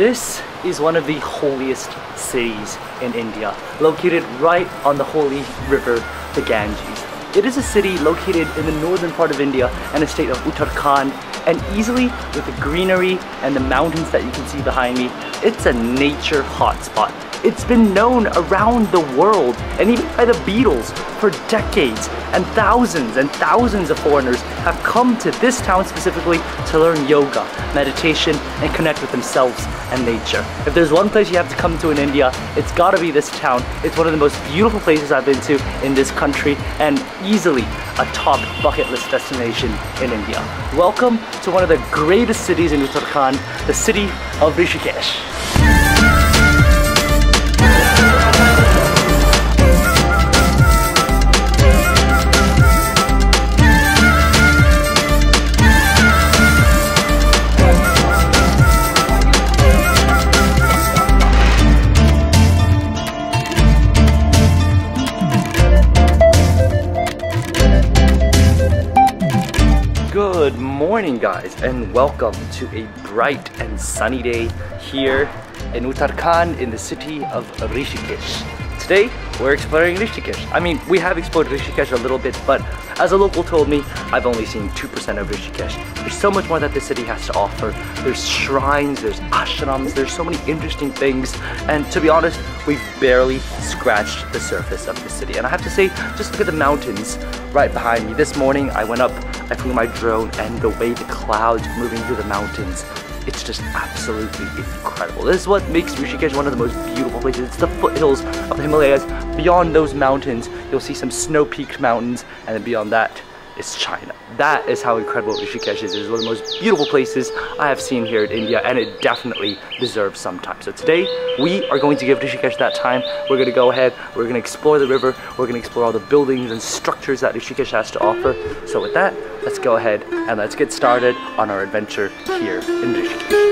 This is one of the holiest cities in India, located right on the holy river, the Ganges. It is a city located in the northern part of India and the state of Uttarakhand, and easily with the greenery and the mountains that you can see behind me, it's a nature hotspot. It's been known around the world and even by the Beatles for decades, and thousands of foreigners have come to this town specifically to learn yoga, meditation, and connect with themselves and nature. If there's one place you have to come to in India, it's gotta be this town. It's one of the most beautiful places I've been to in this country and easily a top bucket list destination in India. Welcome to one of the greatest cities in Uttarakhand, the city of Rishikesh. Good morning guys, and welcome to a bright and sunny day here in Uttarakhand in the city of Rishikesh. Today we're exploring Rishikesh. I mean, we have explored Rishikesh a little bit, but as a local told me, I've only seen 2% of Rishikesh. There's so much more that this city has to offer. There's shrines, there's ashrams, there's so many interesting things, and to be honest, we've barely scratched the surface of the city. And I have to say, just look at the mountains right behind me. This morning I went up, I flew my drone, and the way the clouds moving through the mountains, it's just absolutely incredible. This is what makes Rishikesh one of the most beautiful places. It's the foothills of the Himalayas. Beyond those mountains, you'll see some snow-peaked mountains, and then beyond that is China. That is how incredible Rishikesh is. It is one of the most beautiful places I have seen here in India, and it definitely deserves some time. So today, we are going to give Rishikesh that time. We're going to go ahead, we're going to explore the river, we're going to explore all the buildings and structures that Rishikesh has to offer. So with that, let's go ahead and let's get started on our adventure here in Rishikesh.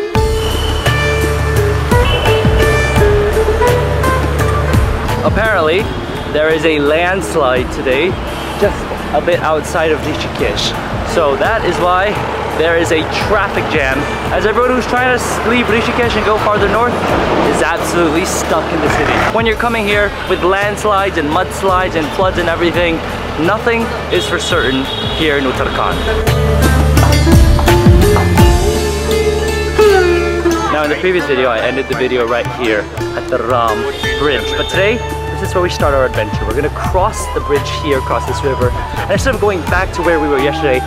Apparently, there is a landslide today, just a bit outside of Rishikesh. So that is why there is a traffic jam, as everyone who's trying to leave Rishikesh and go farther north is absolutely stuck in the city. When you're coming here with landslides and mudslides and floods and everything, nothing is for certain here in Uttarakhand. Now in the previous video, I ended the video right here at the Ram Bridge, but today, this is where we start our adventure. We're gonna cross the bridge here, across this river, and instead of going back to where we were yesterday,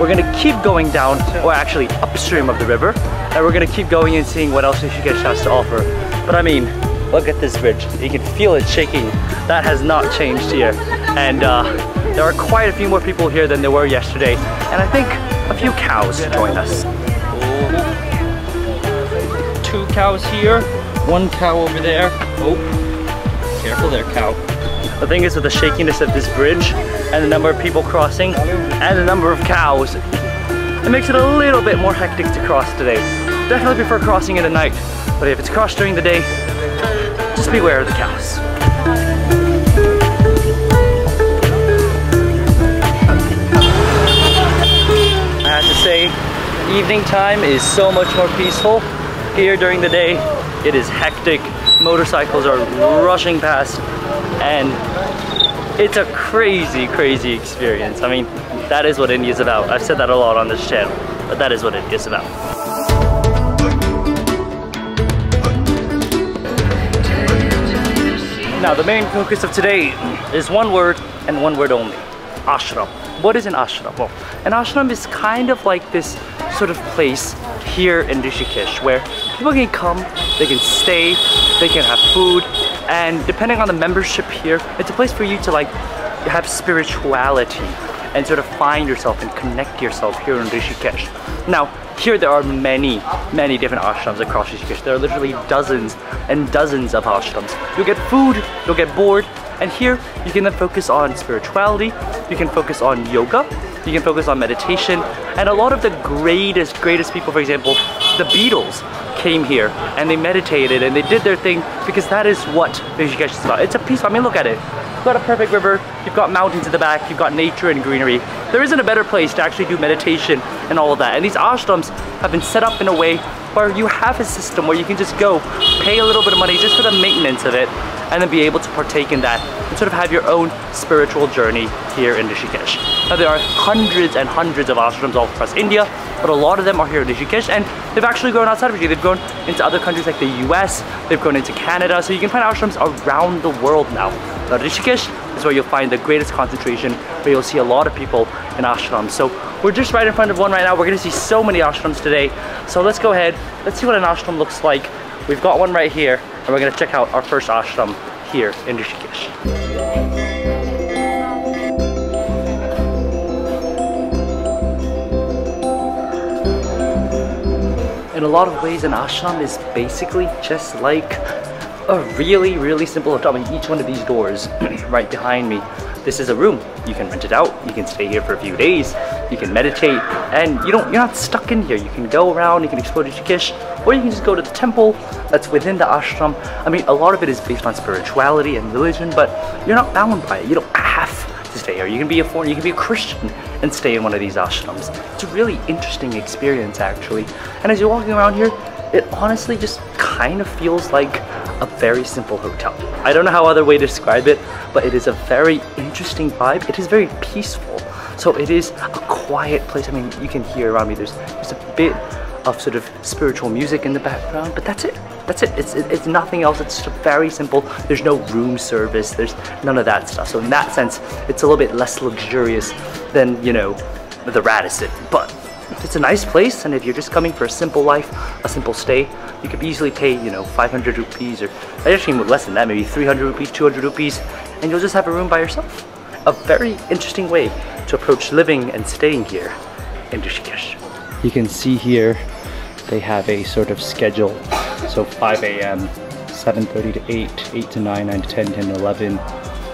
we're gonna keep going down, or actually upstream of the river, and we're gonna keep going and seeing what else Rishikesh has to offer. But I mean, look at this bridge. You can feel it shaking. That has not changed here. And there are quite a few more people here than there were yesterday, and I think a few cows join us. 2 cows here, 1 cow over there. Oh. Careful there, cow. The thing is, with the shakiness of this bridge and the number of people crossing and the number of cows, it makes it a little bit more hectic to cross today. Definitely prefer crossing in the night, but if it's crossed during the day, just beware of the cows. I have to say, evening time is so much more peaceful. Here during the day, it is hectic. Motorcycles are rushing past, and it's a crazy experience. I mean, that is what India is about. I've said that a lot on this channel, but that is what it is about. Now, the main focus of today is one word and one word only: ashram. What is an ashram? Well, an ashram is kind of like this sort of place here in Rishikesh where people can come, they can stay, they can have food, and depending on the membership here, it's a place for you to like have spirituality and sort of find yourself and connect yourself here in Rishikesh. Now, here there are many different ashrams across Rishikesh. There are literally dozens and dozens of ashrams. You'll get food, you'll get board, and here you can then focus on spirituality, you can focus on yoga, you can focus on meditation, and a lot of the greatest people, for example, the Beatles, came here and they meditated and they did their thing because that is what Rishikesh is about. It's a peaceful, I mean, look at it. You've got a perfect river, you've got mountains in the back, you've got nature and greenery. There isn't a better place to actually do meditation and all of that. And these ashrams have been set up in a way far, you have a system where you can just go pay a little bit of money just for the maintenance of it, and then be able to partake in that and sort of have your own spiritual journey here in Rishikesh. Now there are hundreds and hundreds of ashrams all across India, but a lot of them are here in Rishikesh, and they've actually grown outside of India. They've grown into other countries like the US, they've grown into Canada, so you can find ashrams around the world now. Now Rishikesh is where you'll find the greatest concentration, where you'll see a lot of people in ashrams. So we're just right in front of one right now. We're gonna see so many ashrams today. So let's go ahead, let's see what an ashram looks like. We've got one right here, and we're gonna check out our first ashram here in Rishikesh. In a lot of ways, an ashram is basically just like a really simple hotel. I mean, each one of these doors right behind me, this is a room. You can rent it out, you can stay here for a few days, you can meditate, and you're not stuck in here. You can go around, you can explore Rishikesh, or you can just go to the temple that's within the ashram. I mean, a lot of it is based on spirituality and religion, but you're not bound by it. You don't have to stay here. You can be a foreigner, you can be a Christian and stay in one of these ashrams. It's a really interesting experience, actually. And as you're walking around here, it honestly just kind of feels like a very simple hotel. I don't know how other way to describe it, but it is a very interesting vibe. It is very peaceful. So it is a quiet place. I mean, you can hear around me, there's a bit of sort of spiritual music in the background, but that's it. That's it. It's nothing else. It's just very simple. There's no room service. There's none of that stuff. So in that sense, it's a little bit less luxurious than, you know, the Radisson. But it's a nice place, and if you're just coming for a simple life, a simple stay, you could easily pay, you know, 500 rupees, or actually less than that, maybe 300 rupees, 200 rupees, and you'll just have a room by yourself. A very interesting way to approach living and staying here in Rishikesh. You can see here they have a sort of schedule. So 5 a.m., 7:30 to 8, 8 to 9, 9 to 10, 10 to 11,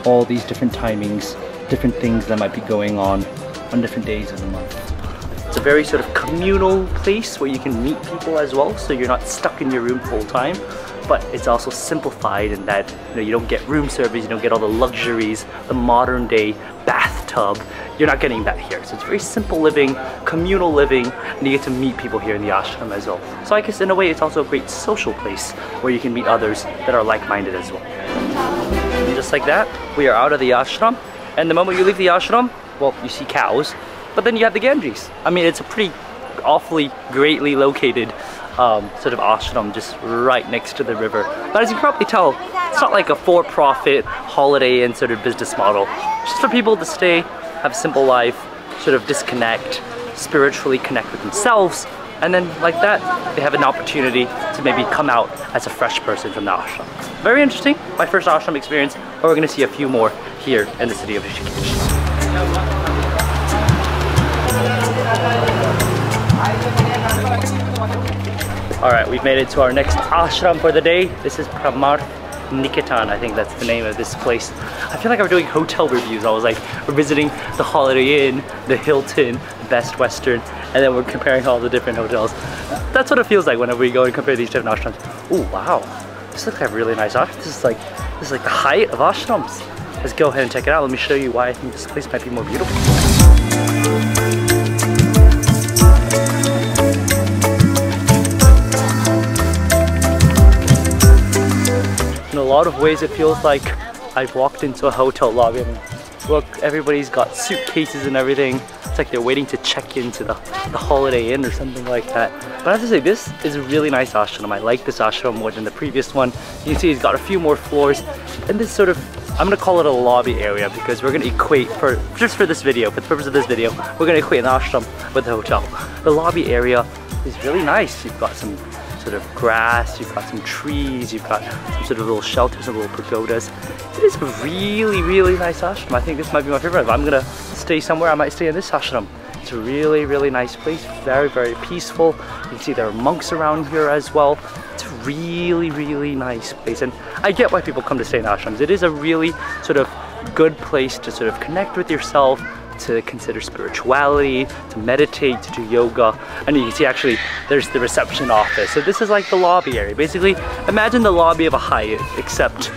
all these different timings, different things that might be going on different days of the month. It's a very sort of communal place where you can meet people as well, so you're not stuck in your room full time, but it's also simplified in that, you know, you don't get room service, you don't get all the luxuries, the modern day bathtub. You're not getting that here. So it's very simple living, communal living, and you get to meet people here in the ashram as well. So I guess in a way it's also a great social place where you can meet others that are like-minded as well. And just like that, we are out of the ashram, and the moment you leave the ashram, well, you see cows, but then you have the Ganges. I mean, it's a pretty awfully greatly located sort of ashram just right next to the river. But as you can probably tell, it's not like a for-profit holiday inn sort of business model. It's just for people to stay, have a simple life, sort of disconnect, spiritually connect with themselves, and then like that, they have an opportunity to maybe come out as a fresh person from the ashram. Very interesting, my first ashram experience, but we're gonna see a few more here in the city of Rishikesh. Alright, we've made it to our next ashram for the day. This is Parmarth Niketan, I think that's the name of this place. I feel like I'm doing hotel reviews. I was like, we're visiting the Holiday Inn, the Hilton, the Best Western, and then we're comparing all the different hotels. That's what it feels like whenever we go and compare these different ashrams. Oh wow, this looks like a really nice ashram. This is like the height of ashrams. Let's go ahead and check it out. Let me show you why I think this place might be more beautiful. In a lot of ways, it feels like I've walked into a hotel lobby. I mean, look, everybody's got suitcases and everything. It's like they're waiting to check into the Holiday Inn or something like that. But I have to say, this is a really nice ashram. I like this ashram more than the previous one. You can see it's got a few more floors, and this sort of, I'm gonna call it a lobby area because we're gonna equate, just for this video, for the purpose of this video, we're gonna equate an ashram with a hotel. The lobby area is really nice. You've got some sort of grass, you've got some trees, you've got some sort of little shelters and little pagodas. It is a really nice ashram. I think this might be my favorite. If I'm gonna stay somewhere, I might stay in this ashram. It's a really nice place, very peaceful. You can see there are monks around here as well. It's a really nice place, and I get why people come to stay in ashrams. It is a really sort of good place to sort of connect with yourself, to consider spirituality, to meditate, to do yoga. And you can see actually there's the reception office. So this is like the lobby area. Basically, imagine the lobby of a Hyatt except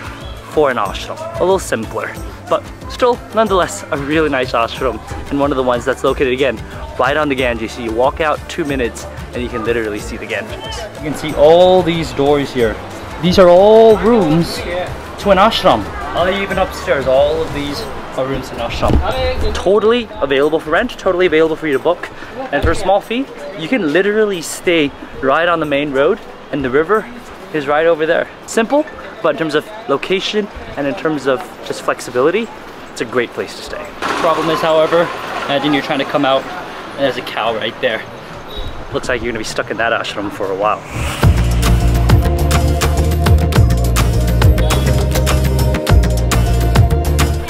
for an ashram. A little simpler, but still nonetheless a really nice ashram, and one of the ones that's located again right on the Ganges. So you walk out 2 minutes and you can literally see the Ganges. You can see all these doors here. These are all rooms to an ashram. Even upstairs, all of these are rooms to an ashram. Totally available for rent, totally available for you to book. And for a small fee, you can literally stay right on the main road, and the river is right over there. Simple, but in terms of location and in terms of just flexibility, it's a great place to stay. Problem is, however, imagine you're trying to come out and there's a cow right there. Looks like you're gonna be stuck in that ashram for a while.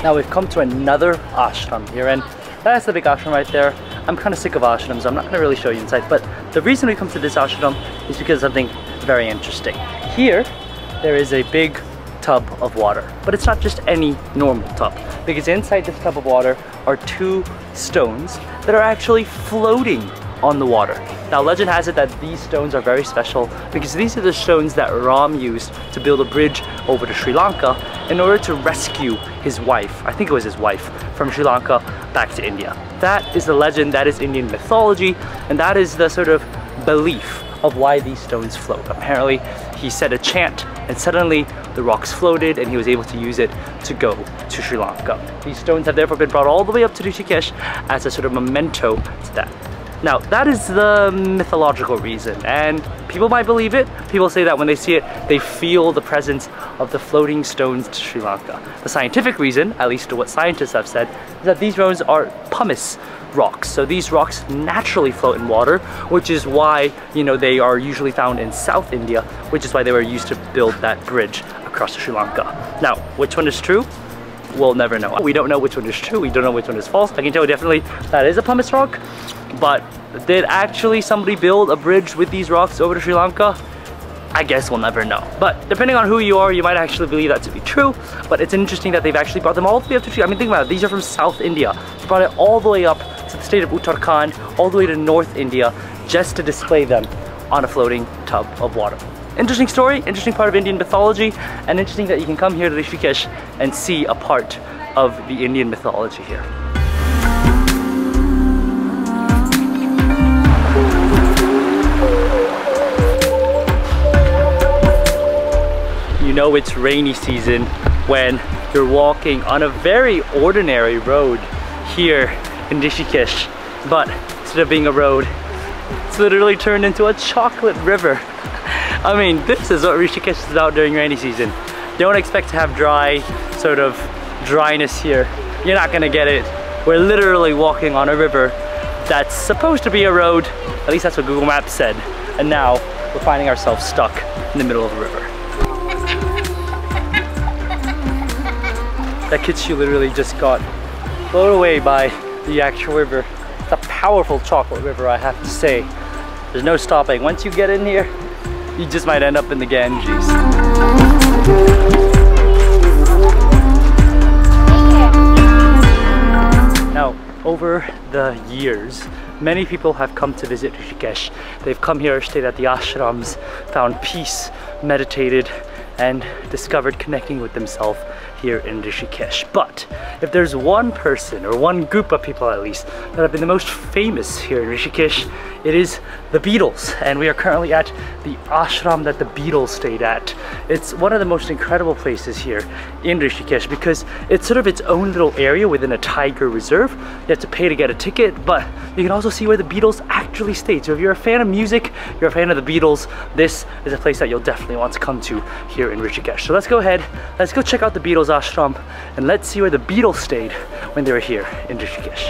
Now we've come to another ashram here, and that's the big ashram right there. I'm kind of sick of ashrams, so I'm not going to really show you inside, but the reason we come to this ashram is because of something very interesting. Here, there is a big tub of water, but it's not just any normal tub, because inside this tub of water are two stones that are actually floating on the water. Now legend has it that these stones are very special because these are the stones that Ram used to build a bridge over to Sri Lanka in order to rescue his wife, I think it was his wife, from Sri Lanka back to India. That is the legend, that is Indian mythology, and that is the sort of belief of why these stones float. Apparently he said a chant and suddenly the rocks floated and he was able to use it to go to Sri Lanka. These stones have therefore been brought all the way up to Rishikesh as a sort of memento to that. Now, that is the mythological reason, and people might believe it. People say that when they see it, they feel the presence of the floating stones to Sri Lanka. The scientific reason, at least to what scientists have said, is that these stones are pumice rocks. So these rocks naturally float in water, which is why, you know, they are usually found in South India, which is why they were used to build that bridge across to Sri Lanka. Now, which one is true? We'll never know. We don't know which one is true. We don't know which one is false. I can tell you definitely that is a pumice rock. But did actually somebody build a bridge with these rocks over to Sri Lanka? I guess we'll never know. But depending on who you are, you might actually believe that to be true. But it's interesting that they've actually brought them all the way up to Sri Lanka. I mean, think about it. These are from South India. They brought it all the way up to the state of Uttarakhand, all the way to North India, just to display them on a floating tub of water. Interesting story, interesting part of Indian mythology, and interesting that you can come here to Rishikesh and see a part of the Indian mythology here. You know it's rainy season when you're walking on a very ordinary road here in Rishikesh, but instead of being a road, it's literally turned into a chocolate river. I mean, this is what Rishikesh is about during rainy season. Don't expect to have dry, sort of dryness here. You're not gonna get it. We're literally walking on a river that's supposed to be a road. At least that's what Google Maps said. And now we're finding ourselves stuck in the middle of a river. That Kitsu literally just got blown away by the actual river. It's a powerful chocolate river, I have to say. There's no stopping. Once you get in here, you just might end up in the Ganges. Now, over the years, many people have come to visit Rishikesh. They've come here, stayed at the ashrams, found peace, meditated, and discovered connecting with themselves here in Rishikesh. But if there's one person, or one group of people at least, that have been the most famous here in Rishikesh, it is the Beatles. And we are currently at the ashram that the Beatles stayed at. It's one of the most incredible places here in Rishikesh because it's sort of its own little area within a tiger reserve. You have to pay to get a ticket, but you can also see where the Beatles actually stayed. So if you're a fan of music, you're a fan of the Beatles, this is a place that you'll definitely want to come to here in Rishikesh. So let's go ahead, let's go check out the Beatles ashram, and let's see where the Beatles stayed when they were here in Rishikesh.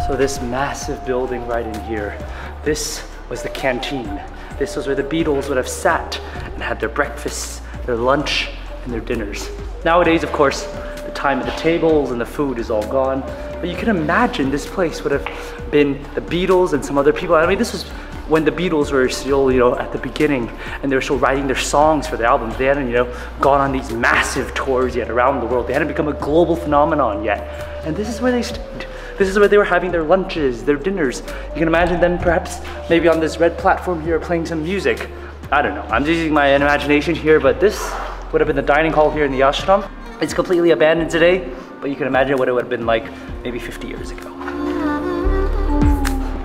So this massive building right in here, this was the canteen. This was where the Beatles would have sat and had their breakfasts, their lunch, and their dinners. Nowadays, of course, the time of the tables and the food is all gone, but you can imagine this place would have been the Beatles and some other people. I mean, this was when the Beatles were still, you know, at the beginning, and they were still writing their songs for their albums. They hadn't, you know, gone on these massive tours yet around the world. They hadn't become a global phenomenon yet. And this is where they stayed. This is where they were having their lunches, their dinners. You can imagine them perhaps maybe on this red platform here playing some music. I don't know, I'm just using my imagination here, but this would have been the dining hall here in the ashram. It's completely abandoned today, but you can imagine what it would have been like maybe 50 years ago.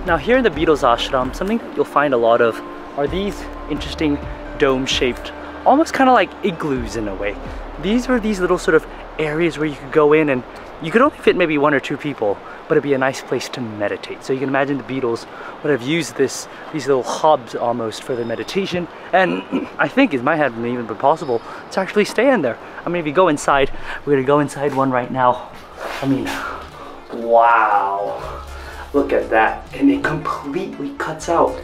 Now here in the Beatles ashram, something you'll find a lot of are these interesting dome-shaped, almost kind of like igloos in a way. These were these little sort of areas where you could go in and you could only fit maybe 1 or 2 people, but it'd be a nice place to meditate. So you can imagine the Beatles would have used these little hubs almost for their meditation. And I think it might have even been possible to actually stay in there. I mean, if you go inside, we're gonna go inside one right now. I mean, wow, look at that. And it completely cuts out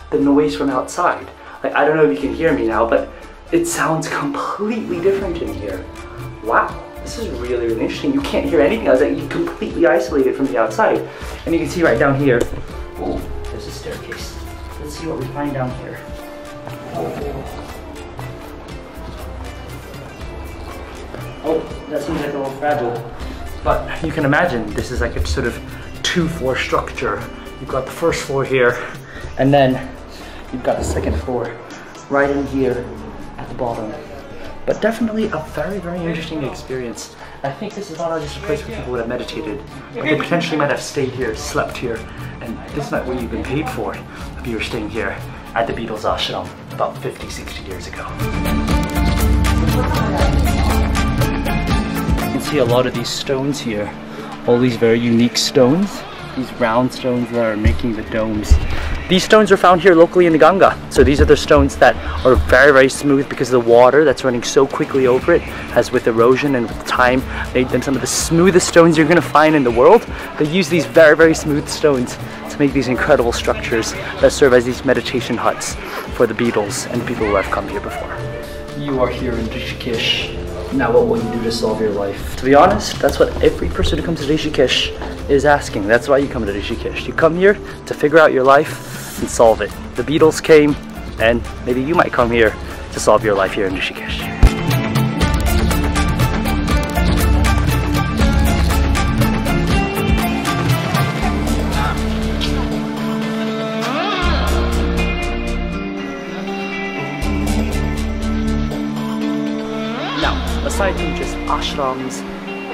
the noise from outside. Like, I don't know if you can hear me now, but it sounds completely different in here. Wow. This is really, really interesting. You can't hear anything else. You completely isolated from the outside. And you can see right down here, oh, there's a staircase. Let's see what we find down here. Oh, that seems like a little fragile. But you can imagine this is like a sort of 2-floor structure. You've got the first floor here, and then you've got the second floor right in here at the bottom. But definitely a very, very interesting experience. I think this is not just a place where people would have meditated, but they potentially might have stayed here, slept here, and this is not what you've been paid for if you were staying here at the Beatles ashram about 50, 60 years ago. You can see a lot of these stones here, all these very unique stones, these round stones that are making the domes. These stones are found here locally in the Ganga. So these are the stones that are very, very smooth because the water that's running so quickly over it has, with erosion and with time, made them some of the smoothest stones you're gonna find in the world. They use these very, very smooth stones to make these incredible structures that serve as these meditation huts for the Beatles and people who have come here before. You are here in Rishikesh. Now what will you do to solve your life? To be honest, that's what every person who comes to Rishikesh is asking. That's why you come to Rishikesh. You come here to figure out your life and solve it. The Beatles came, and maybe you might come here to solve your life here in Rishikesh. Now, aside from just ashrams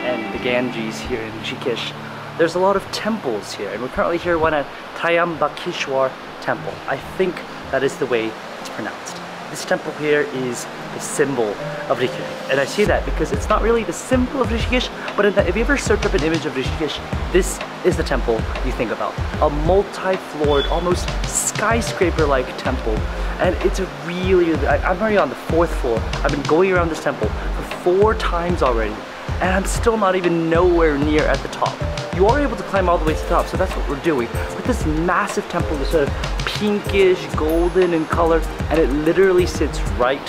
and the Ganges here in Rishikesh, there's a lot of temples here, and we're currently here one at Triambakeshwar Temple. I think that is the way it's pronounced. This temple here is the symbol of Rishikesh, and I say that because it's not really the symbol of Rishikesh, but if you ever search up an image of Rishikesh, this is the temple you think about. A multi-floored, almost skyscraper-like temple, and it's a really, I'm already on the 4th floor. I've been going around this temple for 4 times already, and I'm still not even nowhere near at the top. You are able to climb all the way to the top, so that's what we're doing. But this massive temple is sort of pinkish, golden in color, and it literally sits right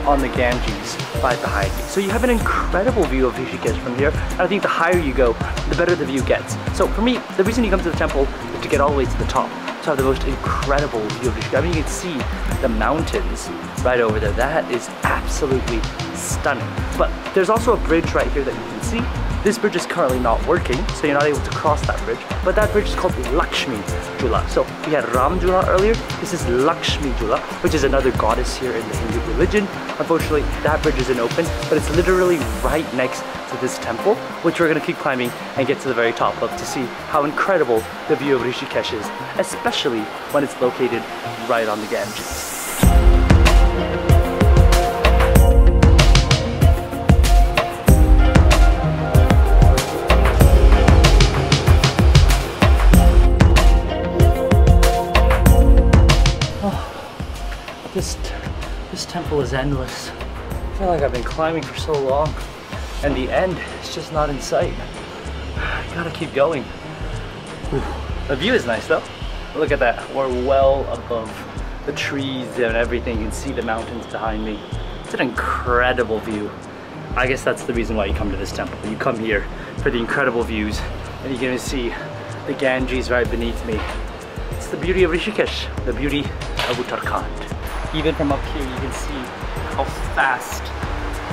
on the Ganges right behind me. So you have an incredible view of Rishikesh from here, and I think the higher you go, the better the view gets. So for me, the reason you come to the temple is to get all the way to the top, to have the most incredible view of Rishikesh. I mean, you can see the mountains right over there. That is absolutely stunning. But there's also a bridge right here that you can see. This bridge is currently not working, so you're not able to cross that bridge. But that bridge is called Lakshmi Jula. So we had Ram Jula earlier. This is Lakshmi Jula, which is another goddess here in the Hindu religion. Unfortunately, that bridge isn't open, but it's literally right next to this temple, which we're gonna keep climbing and get to the very top of to see how incredible the view of Rishikesh is, especially when it's located right on the Ganges. This temple is endless. I feel like I've been climbing for so long, and the end is just not in sight. I gotta keep going. Whew. The view is nice though. Look at that. We're well above the trees and everything. You can see the mountains behind me. It's an incredible view. I guess that's the reason why you come to this temple. You come here for the incredible views, and you're gonna see the Ganges right beneath me. It's the beauty of Rishikesh, the beauty of Uttarakhand. Even from up here, you can see how fast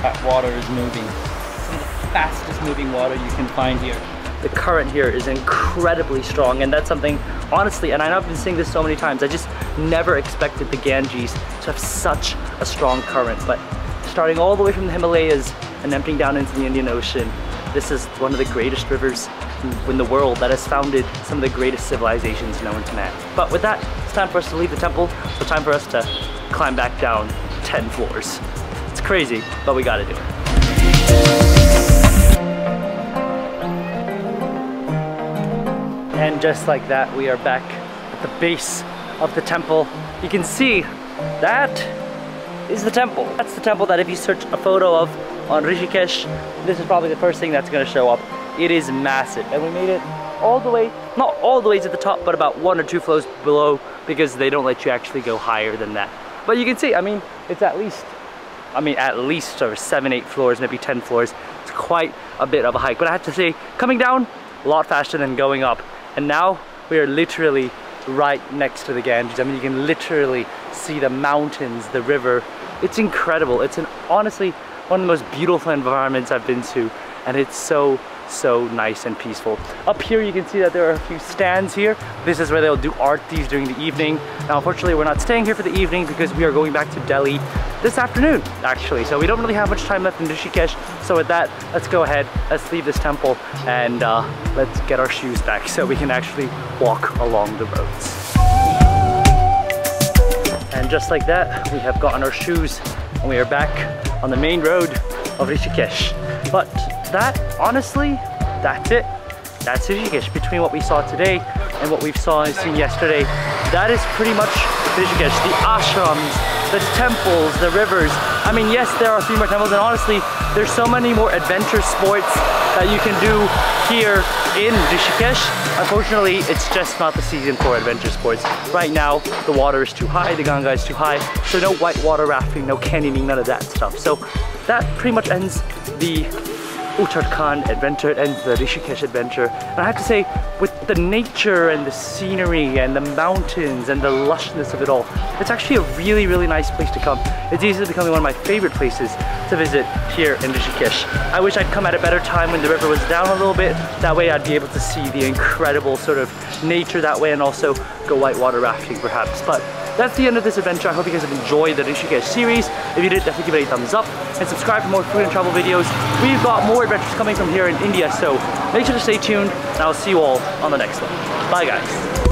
that water is moving. Some of the fastest moving water you can find here. The current here is incredibly strong, and that's something, honestly, and I know I've been saying this so many times, I just never expected the Ganges to have such a strong current. But starting all the way from the Himalayas and emptying down into the Indian Ocean, this is one of the greatest rivers in the world that has founded some of the greatest civilizations known to man. But with that, it's time for us to leave the temple. So time for us to climb back down 10 floors. It's crazy, but we gotta do it. And just like that, we are back at the base of the temple. You can see that is the temple. That's the temple that if you search a photo of on Rishikesh, this is probably the first thing that's gonna show up. It is massive, and we made it all the way, not all the way to the top, but about 1 or 2 floors below, because they don't let you actually go higher than that. But you can see, I mean, it's at least sort of 7, 8 floors, maybe 10 floors. It's quite a bit of a hike, but I have to say, coming down, a lot faster than going up. And now we are literally right next to the Ganges. I mean, you can literally see the mountains, the river. It's incredible. It's honestly one of the most beautiful environments I've been to, and it's so nice and peaceful. Up here you can see that there are a few stands here. This is where they'll do aartis during the evening. Now unfortunately we're not staying here for the evening because we are going back to Delhi this afternoon actually, so we don't really have much time left in Rishikesh. So with that, let's go ahead, let's leave this temple, and let's get our shoes back so we can actually walk along the roads. And just like that, we have gotten our shoes and we are back on the main road of Rishikesh. But that, honestly, that's it. That's Rishikesh. Between what we saw today and what we've seen yesterday, that is pretty much Rishikesh. The ashrams, the temples, the rivers. I mean, yes, there are a few more temples, and honestly, there's so many more adventure sports that you can do here in Rishikesh. Unfortunately, it's just not the season for adventure sports. Right now, the water is too high, the Ganga is too high, so no whitewater rafting, no canyoning, none of that stuff. So that pretty much ends the Uttarakhand adventure, it ends the Rishikesh adventure. And I have to say, with the nature and the scenery and the mountains and the lushness of it all, it's actually a really nice place to come. It's easily becoming one of my favorite places to visit here in Rishikesh. I wish I'd come at a better time when the river was down a little bit. That way I'd be able to see the incredible sort of nature that way, and also go whitewater rafting perhaps. But that's the end of this adventure. I hope you guys have enjoyed the Rishikesh series. If you did, definitely give it a thumbs up and subscribe for more food and travel videos. We've got more adventures coming from here in India, so make sure to stay tuned, and I'll see you all on the next one. Bye guys.